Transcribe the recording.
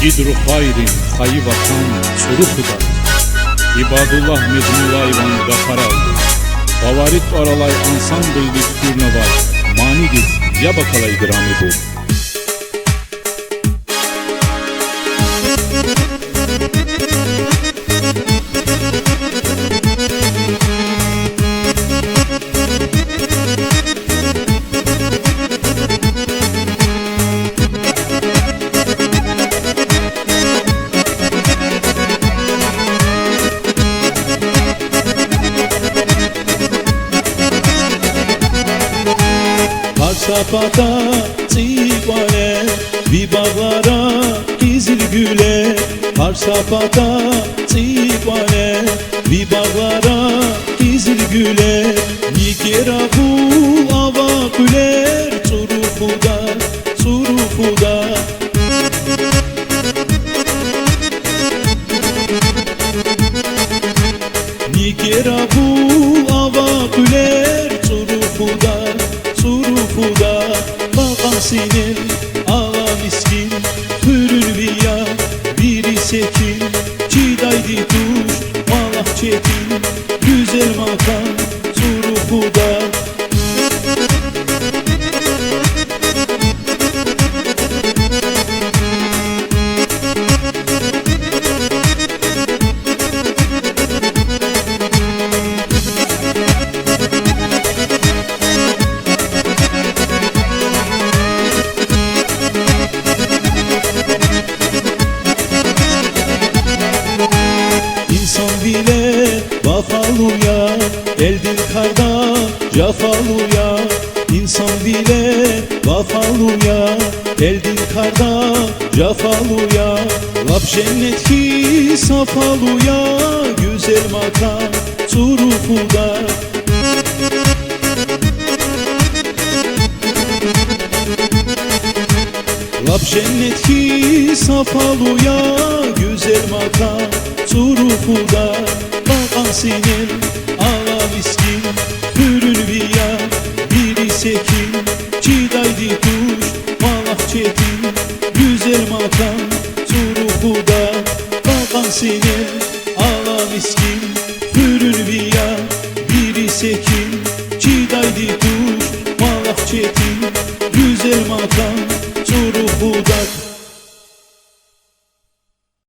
Gidru hayrin hayı vatan Suruhuda İbadullah Mecmulayvan Gafar aldı Favorit oralay ansambıldık turnuva Manidir ya bakalay grami bu Sapata çivale Vibavara izil güle Har sapata çivale Vibavara izil güle Nikera bu ava güler Surufuda, surufuda Nikera bu ava güler Surufuda, surufuda Bakan senin ağa miskin Hürülviya biri sekin Çidaydi tuş malak çetin Güzel makan surufuda bile vafaluya Eldin karda cafaluya İnsan bile vafaluya Eldin karda cafaluya Lap cennet ki safaluya Güzel makam surufuda Lap cennet ki safaluya Güzel makam surufuda Bakan senin ağa miskin Hürülviya biri sekin Çidaydi tuş malak çetin Güzel makam surufuda Bakan senin ağa miskin Hürülviya biri sekin Çidaydi tuş malak çetin Güzel makam surufuda